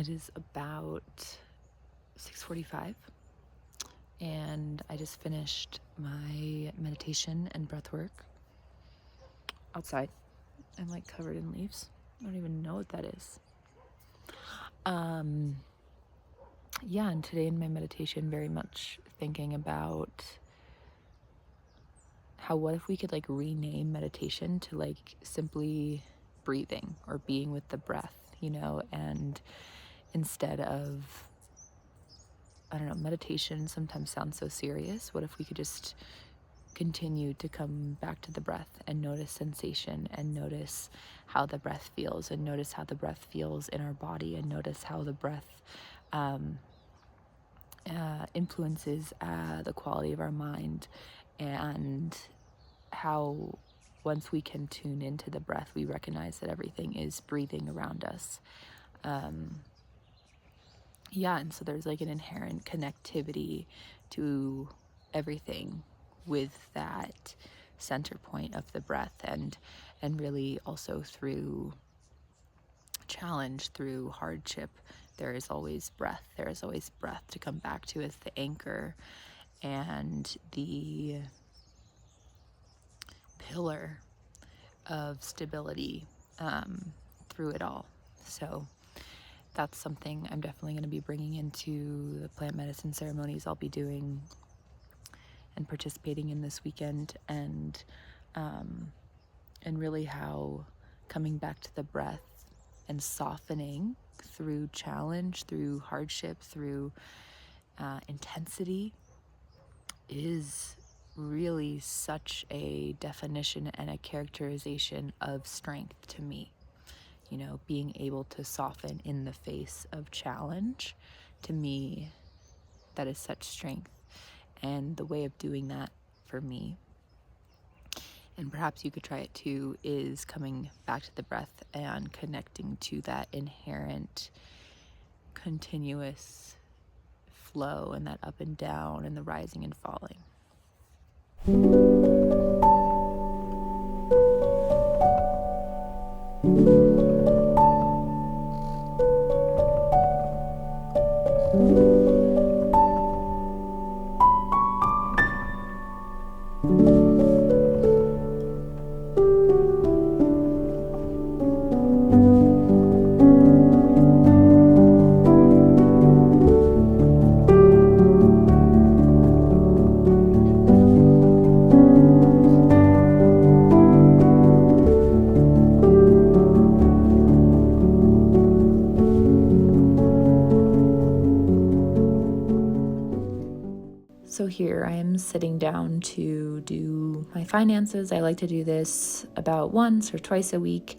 It is about 6:45 and I just finished my meditation and breath work outside. I'm like covered in leaves. I don't even know what that is. Yeah, and today in my meditation, very much thinking about how what if we could like rename meditation to like simply breathing or being with the breath, and instead of, I don't know, meditation sometimes sounds so serious. What if we could just continue to come back to the breath and notice sensation and notice how the breath feels and notice how the breath feels in our body and notice how the breath influences the quality of our mind, and how once we can tune into the breath, we recognize that everything is breathing around us. Yeah, and so there's like an inherent connectivity to everything with that center point of the breath, and really also through challenge, through hardship, there is always breath. There is always breath to come back to as the anchor and the pillar of stability through it all. So that's something I'm definitely going to be bringing into the plant medicine ceremonies I'll be doing and participating in this weekend, and really how coming back to the breath and softening through challenge, through hardship, through intensity is really such a definition and a characterization of strength to me. Being able to soften in the face of challenge, to me, that is such strength. And the way of doing that for me, and perhaps you could try it too, is coming back to the breath and connecting to that inherent continuous flow and that up and down and the rising and falling. So here I am sitting down to do my finances. I like to do this about once or twice a week.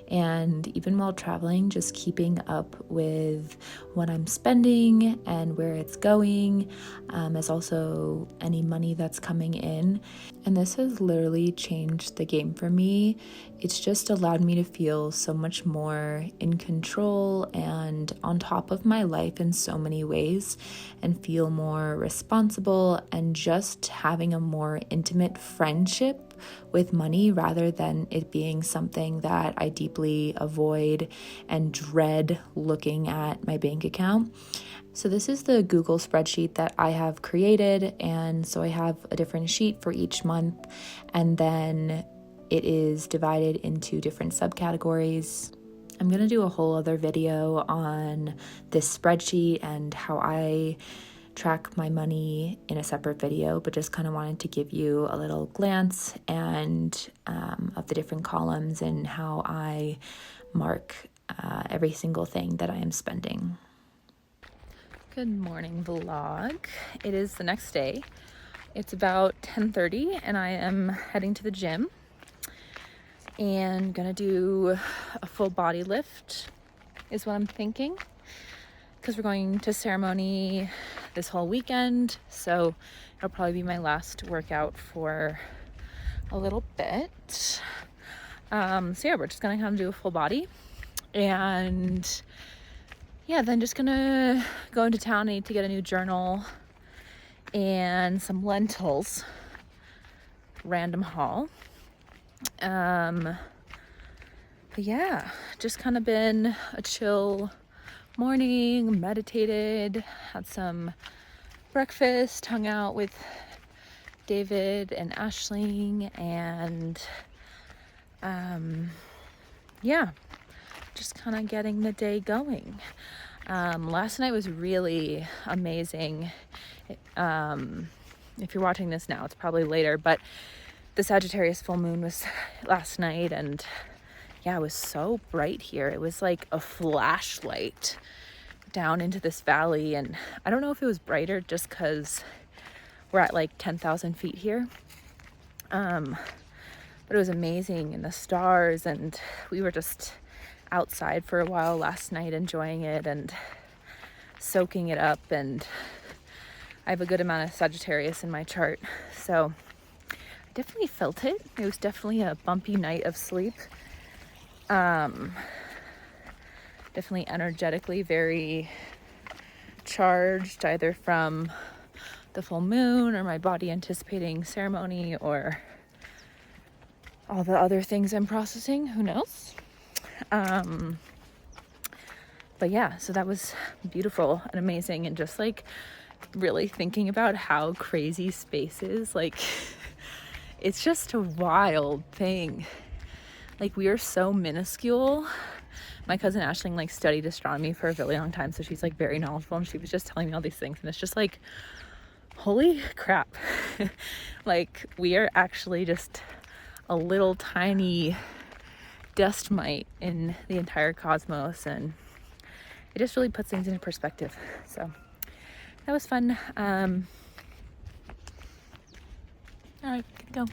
And even while traveling, just keeping up with what I'm spending and where it's going, as also any money that's coming in. And this has literally changed the game for me. It's just allowed me to feel so much more in control and on top of my life in so many ways, and feel more responsible, and just having a more intimate friendship with money rather than it being something that I deeply avoid and dread looking at my bank account. So this is the Google spreadsheet that I have created, and so I have a different sheet for each month, and then it is divided into different subcategories. I'm going to do a whole other video on this spreadsheet and how I track my money in a separate video, but just kind of wanted to give you a little glance and of the different columns and how I mark every single thing that I am spending. Good morning, vlog. It is the next day. It's about 10:30 and I am heading to the gym and gonna do a full body lift is what I'm thinking, because we're going to ceremony this whole weekend, so it'll probably be my last workout for a little bit. So yeah, we're just gonna kind of do a full body, and yeah, then just gonna go into town. I need to get a new journal and some lentils, random haul. But yeah, just kind of been a chill morning, meditated, had some breakfast, hung out with David and Ashling, and just kind of getting the day going. Last night was really amazing. If you're watching this now, it's probably later, but the Sagittarius full moon was last night, and yeah, it was so bright here. It was like a flashlight down into this valley, and I don't know if it was brighter just because we're at like 10,000 feet here, but it was amazing, and the stars, and we were just outside for a while last night enjoying it and soaking it up. And I have a good amount of Sagittarius in my chart, so I definitely felt it. It was definitely a bumpy night of sleep. Definitely energetically very charged, either from the full moon or my body anticipating ceremony or all the other things I'm processing, who knows. But yeah, so that was beautiful and amazing, and just like really thinking about how crazy space is. Like, it's just a wild thing. Like, we are so minuscule. My cousin Ashling like studied astronomy for a really long time, so she's like very knowledgeable, and she was just telling me all these things, and it's just like, holy crap. Like, we are actually just a little tiny dust mite in the entire cosmos, and it just really puts things into perspective. So that was fun. All right, go.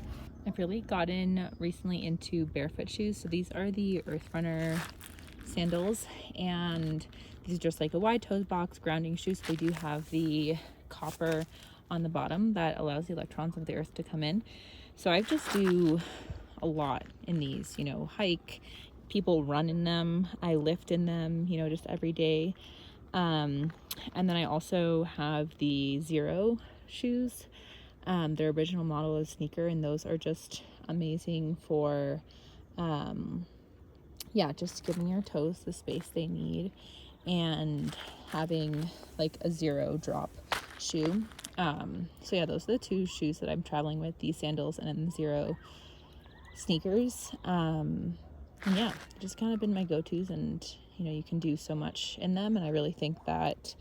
I've really gotten recently into barefoot shoes. So these are the Earth Runner sandals, and these are just like a wide toe box grounding shoes. They do have the copper on the bottom that allows the electrons of the earth to come in. So I just do a lot in these, hike, people run in them, I lift in them, just every day. And then I also have the Zero shoes. Their original model is sneaker, and those are just amazing for just giving your toes the space they need and having like a zero drop shoe. So yeah, those are the two shoes that I'm traveling with, these sandals and then the Zero sneakers. And yeah, just kind of been my go-tos, and you can do so much in them, and I really think that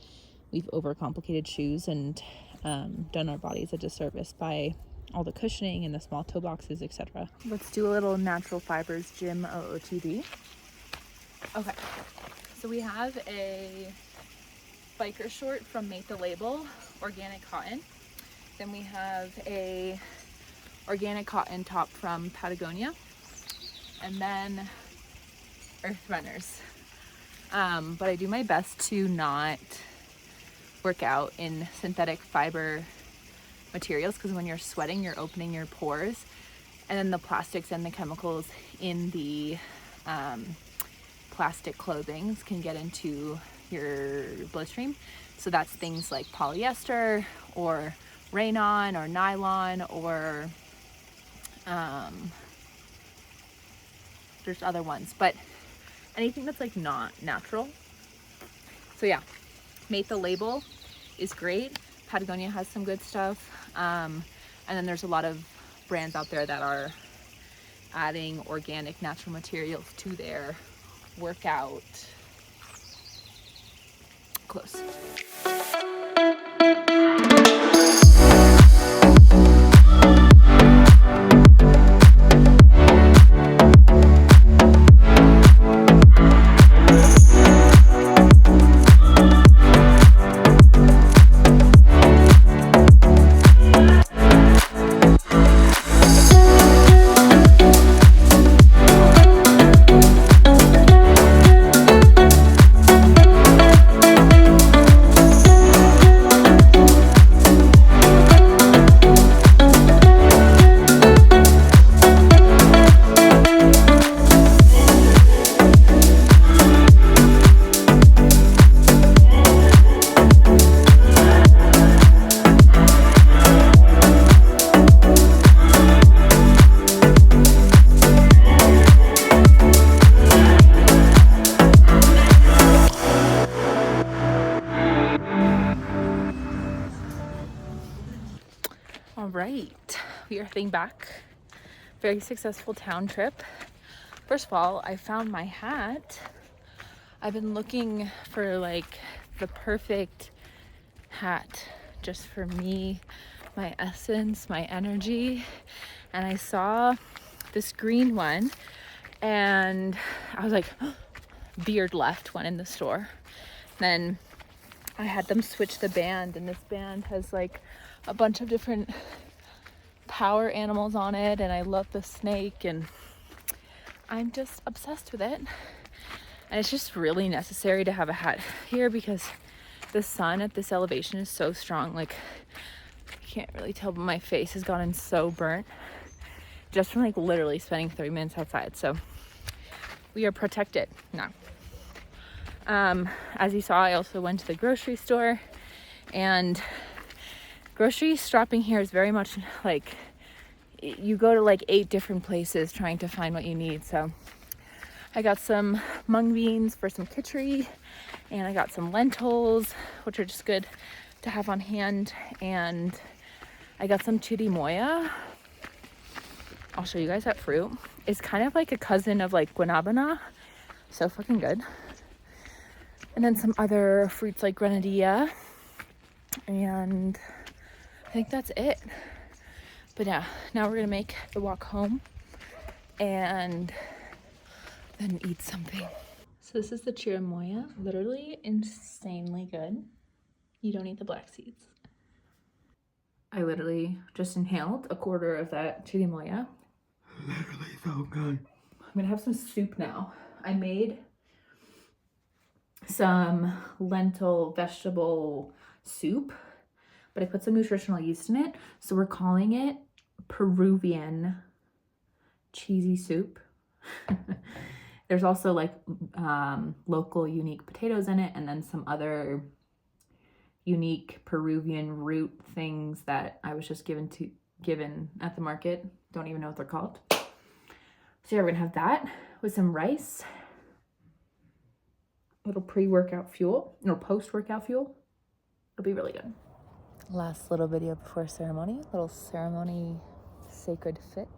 we've overcomplicated shoes and done our bodies a disservice by all the cushioning and the small toe boxes, etc. Let's do a little natural fibers gym OOTD. Okay, so we have a biker short from Made the Label, organic cotton. Then we have a organic cotton top from Patagonia, and then Earth Runners. But I do my best to not work out in synthetic fiber materials, because when you're sweating, you're opening your pores, and then the plastics and the chemicals in the plastic clothing can get into your bloodstream. So that's things like polyester or rayon or nylon, or there's other ones, but anything that's like not natural. So yeah, Made the Label is great. Patagonia has some good stuff, and then there's a lot of brands out there that are adding organic natural materials to their workout clothes. right, we are heading back. Very successful town trip. First of all, I found my hat. I've been looking for like the perfect hat just for me, my essence, my energy, and I saw this green one and I was like, oh, beard left one in the store. Then I had them switch the band, and this band has like a bunch of different power animals on it, and I love the snake, and I'm just obsessed with it. And it's just really necessary to have a hat here because the sun at this elevation is so strong. Like, you can't really tell, but my face has gotten so burnt just from like literally spending 30 minutes outside. So we are protected now. As you saw, I also went to the grocery store, and grocery shopping here is very much like you go to like 8 different places trying to find what you need. So I got some mung beans for some khichdi, and I got some lentils, which are just good to have on hand, and I got some chiri moya. I'll show you guys that fruit. It's kind of like a cousin of like guanabana, so fucking good. And then some other fruits like grenadilla, and I think that's it. But yeah, now we're gonna make the walk home and then eat something. So this is the chirimoya, literally insanely good. You don't eat the black seeds. I literally just inhaled a quarter of that chirimoya. Literally so good. I'm gonna have some soup now. I made some lentil vegetable soup, but I put some nutritional yeast in it, so we're calling it Peruvian cheesy soup. There's also like local unique potatoes in it, and then some other unique Peruvian root things that I was just given at the market. Don't even know what they're called. So yeah, we're gonna have that with some rice, little pre-workout fuel, or post-workout fuel. It'll be really good. Last little video before ceremony, little ceremony sacred fit.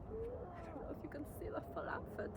I don't know if you can see the full outfit.